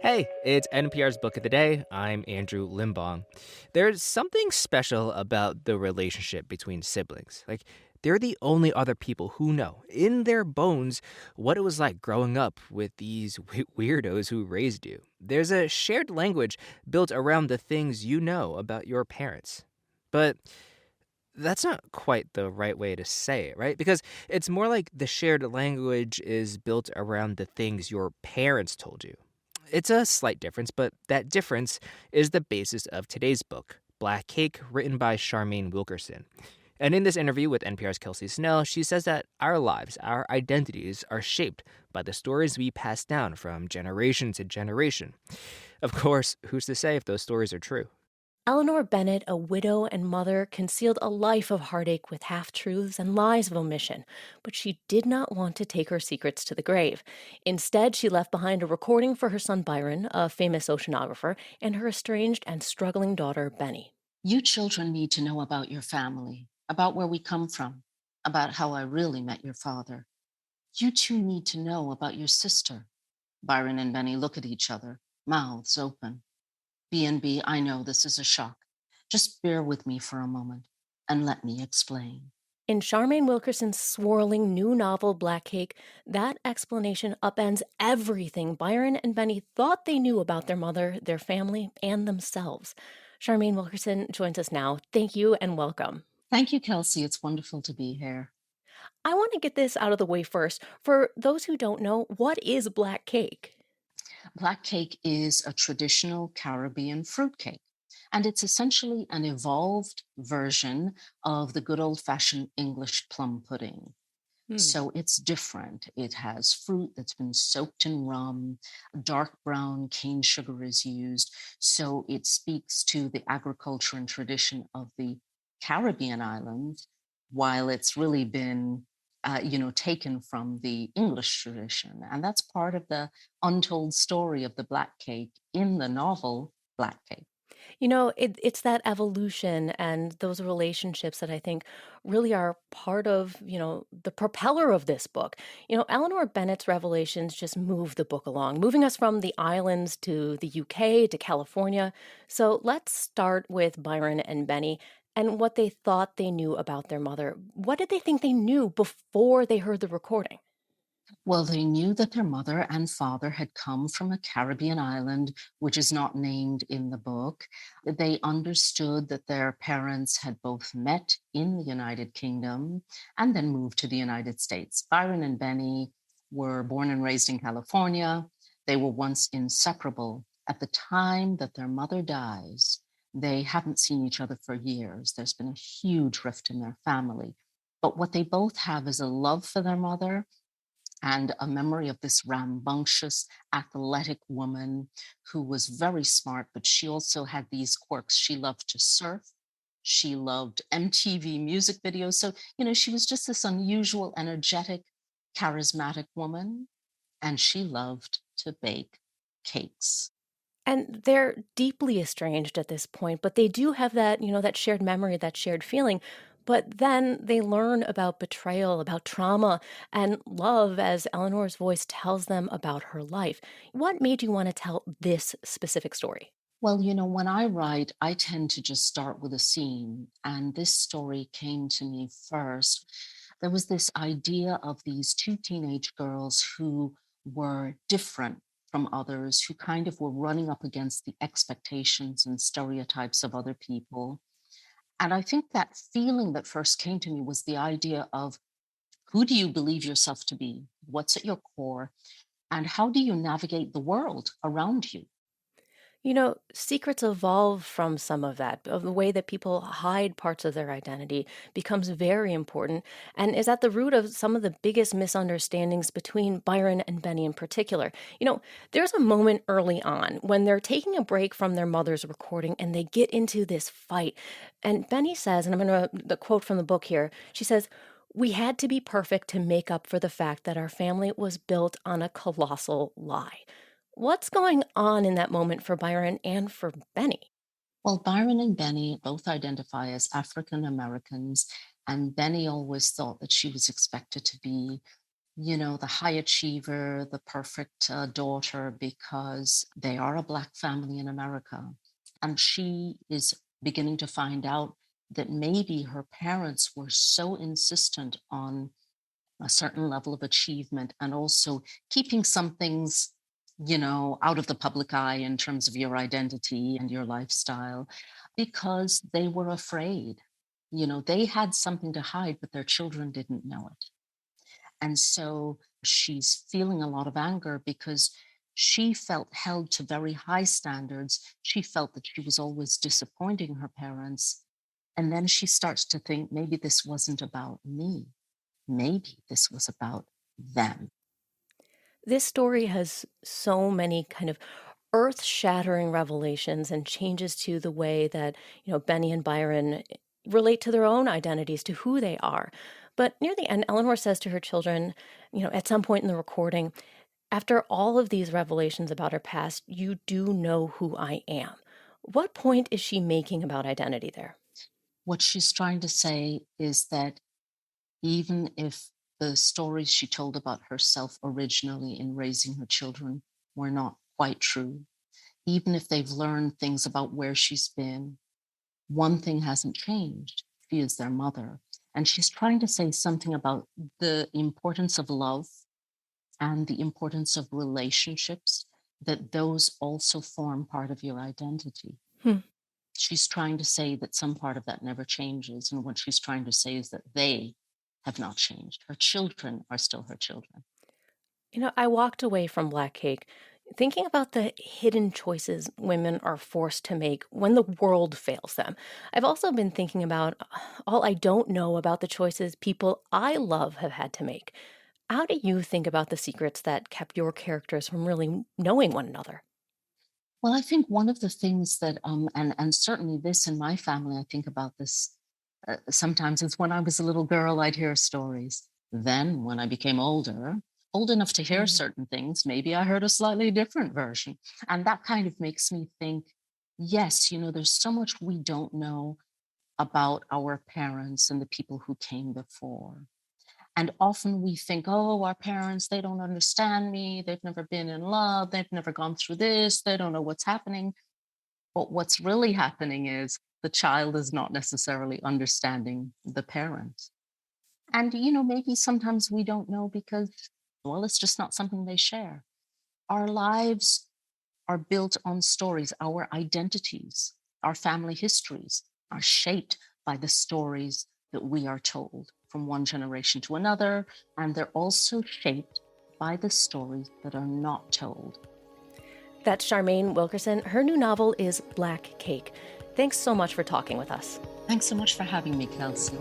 Hey, it's NPR's Book of the Day. I'm Andrew Limbong. There's something special about the relationship between siblings. They're the only other people who know, in their bones, what it was like growing up with these weirdos who raised you. There's a shared language built around the things you know about your parents. But that's not quite the right way to say it, right? Because it's more like the shared language is built around the things your parents told you. It's a slight difference, but that difference is the basis of today's book, Black Cake, written by Charmaine Wilkerson. And in this interview with NPR's Kelsey Snell, she says that our lives, our identities, are shaped by the stories we pass down from generation to generation. Of course, who's to say if those stories are true? Eleanor Bennett, a widow and mother, concealed a life of heartache with half truths and lies of omission, but she did not want to take her secrets to the grave. Instead, she left behind a recording for her son Byron, a famous oceanographer, and her estranged and struggling daughter Benny. You children need to know about your family, about where we come from, about how I really met your father. You two need to know about your sister. Byron and Benny look at each other, mouths open. B&B, I know this is a shock. Just bear with me for a moment and let me explain. In Charmaine Wilkerson's swirling new novel Black Cake, that explanation upends everything Byron and Benny thought they knew about their mother, their family, and themselves. Charmaine Wilkerson joins us now. Thank you and welcome. Thank you, Kelsey. It's wonderful to be here. I want to get this out of the way first. For those who don't know, what is black cake? Black cake is a traditional Caribbean fruit cake, and it's essentially an evolved version of the good old fashioned English plum pudding. Hmm. So it's different. It has fruit that's been soaked in rum, dark brown cane sugar is used. So it speaks to the agriculture and tradition of the Caribbean islands, while it's really been, taken from the English tradition. And that's part of the untold story of the black cake in the novel Black Cake. It's that evolution and those relationships that I think really are part of, the propeller of this book. Eleanor Bennett's revelations just move the book along, moving us from the islands to the UK to California. So let's start with Byron and Benny and what they thought they knew about their mother. What did they think they knew before they heard the recording? Well, they knew that their mother and father had come from a Caribbean island, which is not named in the book. They understood that their parents had both met in the United Kingdom and then moved to the United States. Byron and Benny were born and raised in California. They were once inseparable. At the time that their mother dies, they haven't seen each other for years. There's been a huge rift in their family. But what they both have is a love for their mother and a memory of this rambunctious, athletic woman who was very smart, but she also had these quirks. She loved to surf. She loved MTV music videos. So, she was just this unusual, energetic, charismatic woman, and she loved to bake cakes. And they're deeply estranged at this point, but they do have that, that shared memory, that shared feeling. But then they learn about betrayal, about trauma, and love as Eleanor's voice tells them about her life. What made you want to tell this specific story? Well, when I write, I tend to just start with a scene. And this story came to me first. There was this idea of these two teenage girls who were different from others, who kind of were running up against the expectations and stereotypes of other people. And I think that feeling that first came to me was the idea of who do you believe yourself to be? What's at your core? And how do you navigate the world around you? Secrets evolve from some of that. Of the way that people hide parts of their identity becomes very important and is at the root of some of the biggest misunderstandings between Byron and Benny in particular. There's a moment early on when they're taking a break from their mother's recording and they get into this fight. And Benny says, and I'm going to the quote from the book here, she says, "We had to be perfect to make up for the fact that our family was built on a colossal lie." What's going on in that moment for Byron and for Benny? Well, Byron and Benny both identify as African Americans, and Benny always thought that she was expected to be the high achiever, the perfect daughter, because they are a Black family in America. And she is beginning to find out that maybe her parents were so insistent on a certain level of achievement and also keeping some things, out of the public eye in terms of your identity and your lifestyle, because they were afraid. They had something to hide, but their children didn't know it. And so she's feeling a lot of anger because she felt held to very high standards. She felt that she was always disappointing her parents. And then she starts to think maybe this wasn't about me. Maybe this was about them. This story has so many kind of earth-shattering revelations and changes to the way that, Benny and Byron relate to their own identities, to who they are. But near the end, Eleanor says to her children, at some point in the recording, after all of these revelations about her past, you do know who I am. What point is she making about identity there? What she's trying to say is that even if the stories she told about herself originally in raising her children were not quite true, even if they've learned things about where she's been, one thing hasn't changed. She is their mother. And she's trying to say something about the importance of love and the importance of relationships, that those also form part of your identity. Hmm. She's trying to say that some part of that never changes. And what she's trying to say is that they have not changed. Her children are still her children. I walked away from Black Cake thinking about the hidden choices women are forced to make when the world fails them. I've also been thinking about all I don't know about the choices people I love have had to make. How do you think about the secrets that kept your characters from really knowing one another? Well, I think one of the things that, and certainly this in my family, I think about this sometimes, is when I was a little girl, I'd hear stories. Then when I became older, old enough to hear Mhm. certain things, maybe I heard a slightly different version. And that kind of makes me think, yes, there's so much we don't know about our parents and the people who came before. And often we think, oh, our parents, they don't understand me. They've never been in love. They've never gone through this. They don't know what's happening. But what's really happening is the child is not necessarily understanding the parent. And, maybe sometimes we don't know because, well, it's just not something they share. Our lives are built on stories. Our identities, our family histories are shaped by the stories that we are told from one generation to another. And they're also shaped by the stories that are not told. That's Charmaine Wilkerson. Her new novel is Black Cake. Thanks so much for talking with us. Thanks so much for having me, Kelsey.